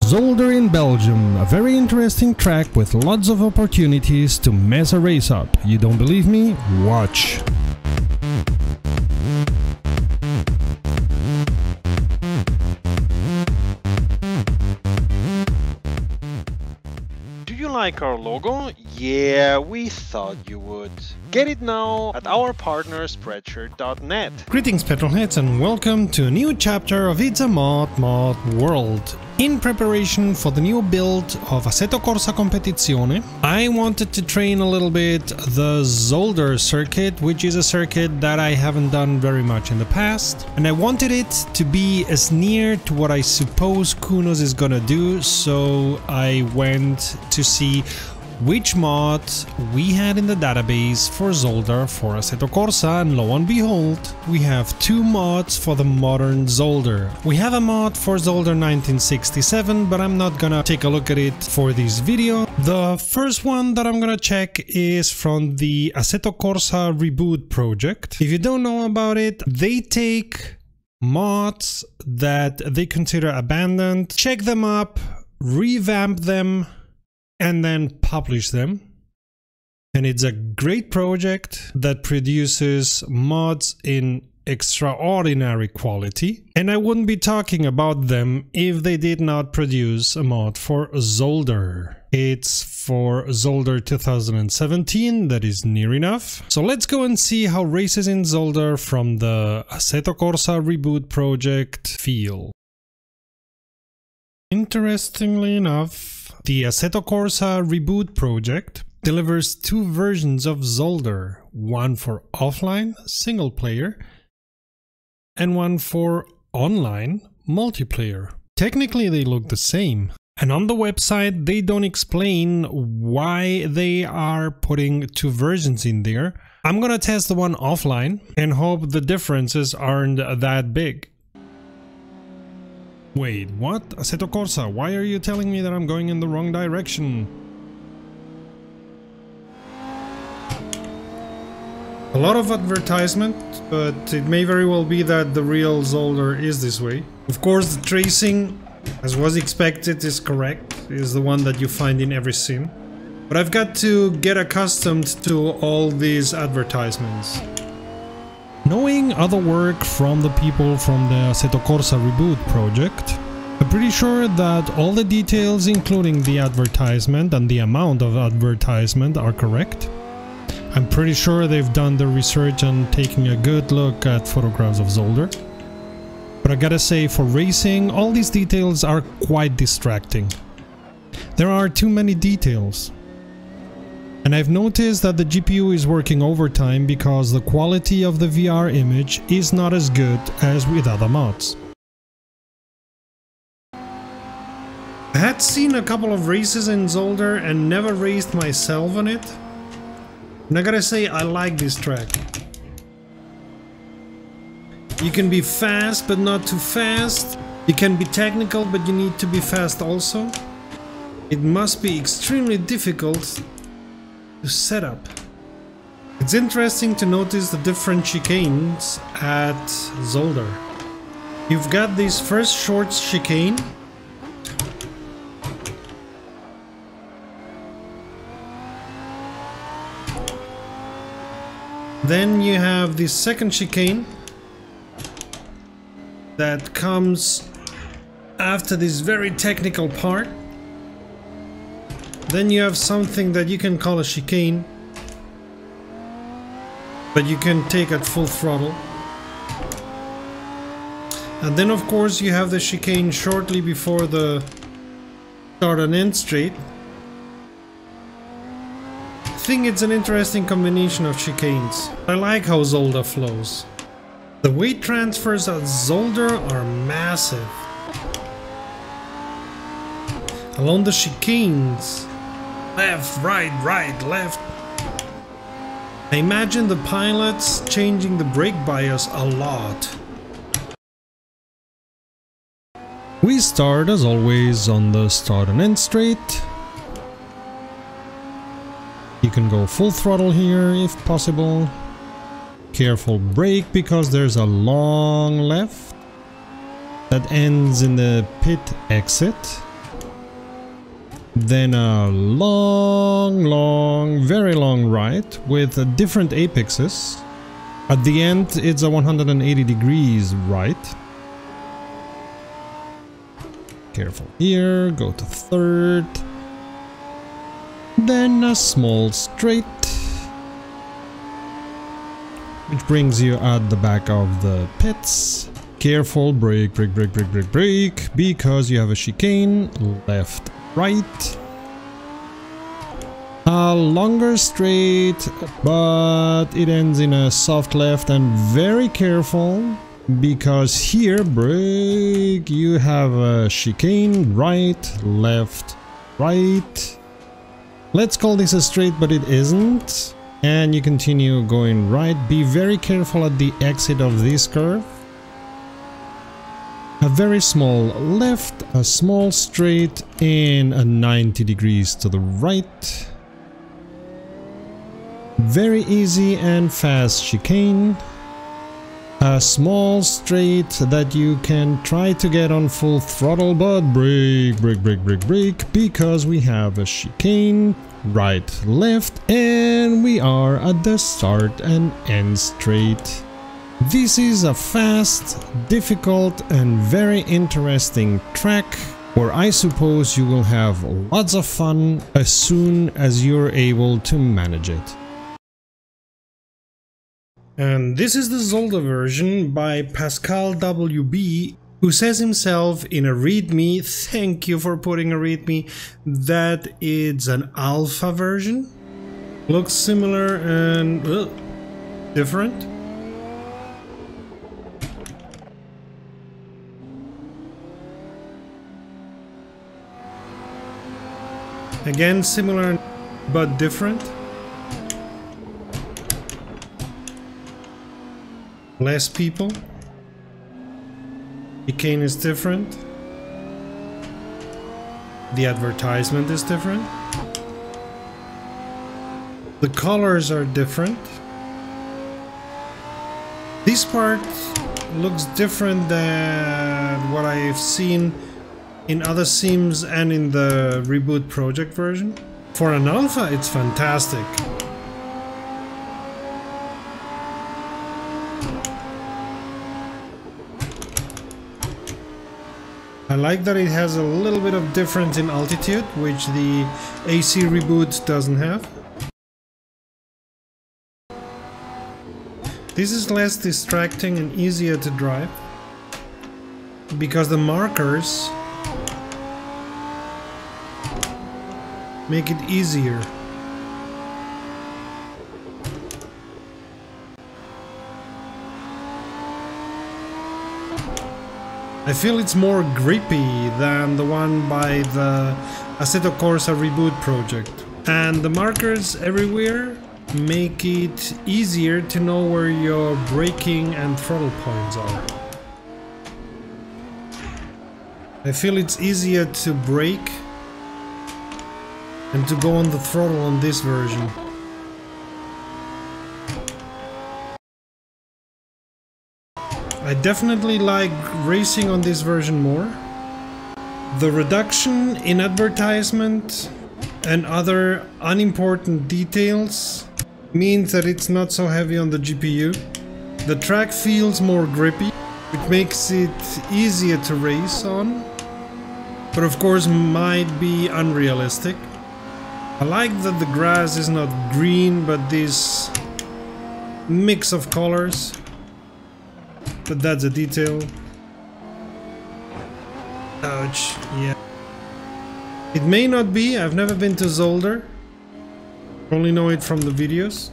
Zolder in Belgium, a very interesting track with lots of opportunities to mess a race up. You don't believe me? Watch! Do you like our logo? Yeah, we thought you would. Get it now at our partner Spreadshirt.net. Greetings petrolheads and welcome to a new chapter of It's a Mod World. In preparation for the new build of Assetto Corsa Competizione, I wanted to train a little bit the Zolder circuit, which is a circuit that I haven't done very much in the past. And I wanted it to be as near to what I suppose Kunos is gonna do, so I went to see which mod we had in the database for Zolder for Assetto Corsa, and lo and behold, we have two mods for the modern Zolder. We have a mod for Zolder 1967, but I'm not gonna take a look at it for this video. The first one that I'm gonna check is from the Assetto Corsa Reboot project. If you don't know about it, they take mods that they consider abandoned, check them up, revamp them, and then publish them. And it's a great project that produces mods in extraordinary quality. And I wouldn't be talking about them if they did not produce a mod for Zolder. It's for Zolder 2017, that is near enough. So let's go and see how races in Zolder from the Assetto Corsa Reboot project feel. Interestingly enough, the Assetto Corsa Reboot project delivers two versions of Zolder, one for offline single player and one for online multiplayer. Technically they look the same, and on the website they don't explain why they are putting two versions in there. I'm gonna test the one offline and hope the differences aren't that big. Wait, what? Assetto Corsa, why are you telling me that I'm going in the wrong direction? A lot of advertisement, but it may very well be that the real Zolder is this way. Of course, the tracing, as was expected, is correct, is the one that you find in every sim. But I've got to get accustomed to all these advertisements. Knowing other work from the people from the Assetto Corsa Reboot project, I'm pretty sure that all the details, including the advertisement and the amount of advertisement, are correct. I'm pretty sure they've done the research and taking a good look at photographs of Zolder. But I gotta say, for racing, all these details are quite distracting. There are too many details. And I've noticed that the GPU is working overtime because the quality of the VR image is not as good as with other mods. I had seen a couple of races in Zolder and never raced myself on it. And I gotta say, I like this track. You can be fast but not too fast. You can be technical but you need to be fast also. It must be extremely difficult to set up. It's interesting to notice the different chicanes at Zolder. You've got this first short chicane, then you have this second chicane that comes after this very technical part. Then you have something that you can call a chicane, but you can take at full throttle. And then of course you have the chicane shortly before the start and end straight. I think it's an interesting combination of chicanes. I like how Zolder flows. The weight transfers at Zolder are massive. Along the chicanes, left, right, left. I imagine the pilots changing the brake bias a lot. We start as always on the start and end straight. You can go full throttle here if possible. Careful brake because there's a long left that ends in the pit exit. then a long, very long right with different apexes. At the end, it's a 180 degrees right. Careful here, go to third. Then a small straight, which brings you at the back of the pits. Careful, brake, brake, brake, brake, brake, brake, because you have a chicane, left, right. A longer straight, but it ends in a soft left, and very careful, because here, brake, you have a chicane, right, left, right. Let's call this a straight, but it isn't. And you continue going right. Be very careful at the exit of this curve. A very small left, a small straight, and a 90 degrees to the right. Very easy and fast chicane. A small straight that you can try to get on full throttle, but brake, brake, brake, brake, brake, because we have a chicane, right, left, and we are at the start and end straight. This is a fast, difficult, and very interesting track where I suppose you will have lots of fun as soon as you're able to manage it. And this is the Zolder version by Pascal WB, who says himself in a readme, thank you for putting a readme, that it's an alpha version. Looks similar and different. Again, similar but different. Less people. Chicane is different. The advertisement is different. The colors are different. This part looks different than what I've seen in other sims and in the Reboot Project version. For an alpha, it's fantastic. I like that it has a little bit of difference in altitude, which the AC Reboot doesn't have. This is less distracting and easier to drive, because the markers make it easier. I feel it's more grippy than the one by the Assetto Corsa Reboot Project. And the markers everywhere make it easier to know where your braking and throttle points are. I feel it's easier to brake and to go on the throttle on this version. I definitely like racing on this version more. The reduction in advertisement and other unimportant details means that it's not so heavy on the GPU. The track feels more grippy, which makes it easier to race on, but of course might be unrealistic. I like that the grass is not green, but this mix of colors. But that's a detail. Ouch, yeah. It may not be, I've never been to Zolder. Only know it from the videos.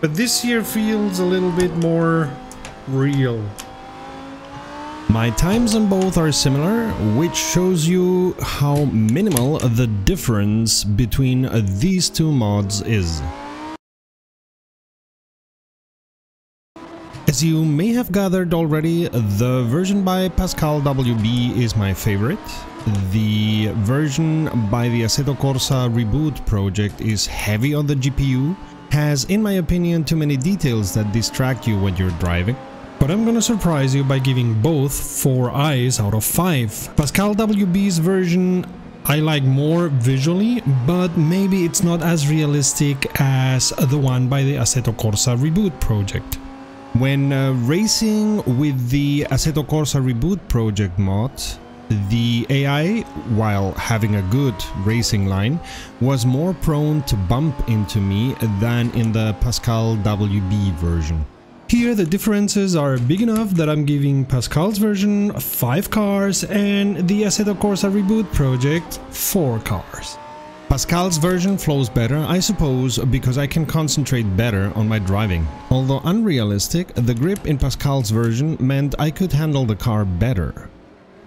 But this here feels a little bit more real. My times on both are similar, which shows you how minimal the difference between these two mods is. As you may have gathered already, the version by Pascal WB is my favorite. The version by the Assetto Corsa Reboot Project is heavy on the GPU, has in my opinion too many details that distract you when you're driving. But I'm gonna surprise you by giving both 4 eyes out of 5. Pascal WB's version I like more visually, but maybe it's not as realistic as the one by the Assetto Corsa Reboot project. When racing with the Assetto Corsa Reboot project mod, the AI, while having a good racing line, was more prone to bump into me than in the Pascal WB version. Here the differences are big enough that I'm giving Pascal's version 5 cars and the Assetto Corsa Reboot project 4 cars. Pascal's version flows better, I suppose, because I can concentrate better on my driving. Although unrealistic, the grip in Pascal's version meant I could handle the car better.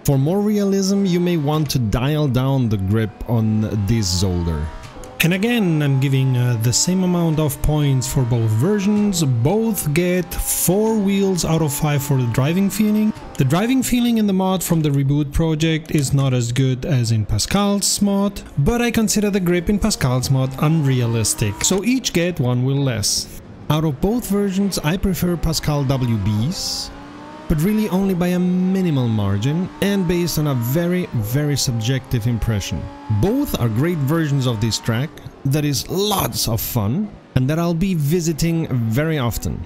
For more realism, you may want to dial down the grip on this Zolder. And again, I'm giving the same amount of points for both versions. Both get 4 wheels out of 5 for the driving feeling. The driving feeling in the mod from the Reboot project is not as good as in Pascal's mod, but I consider the grip in Pascal's mod unrealistic, so each get 1 wheel less. Out of both versions, I prefer Pascal WB's, but really only by a minimal margin and based on a very subjective impression. Both are great versions of this track that is lots of fun and that I'll be visiting very often.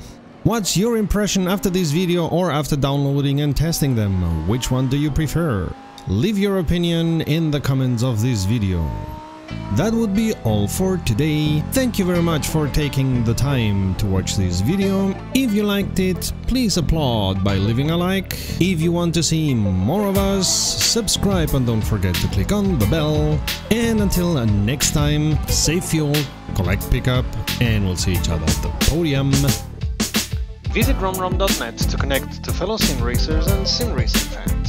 What's your impression after this video or after downloading and testing them? Which one do you prefer? Leave your opinion in the comments of this video. That would be all for today. Thank you very much for taking the time to watch this video. If you liked it, please applaud by leaving a like. If you want to see more of us, subscribe and don't forget to click on the bell. And until next time, save fuel, collect pickup, and we'll see each other at the podium. Visit romrom.net to connect to fellow sim racers and sim racing fans.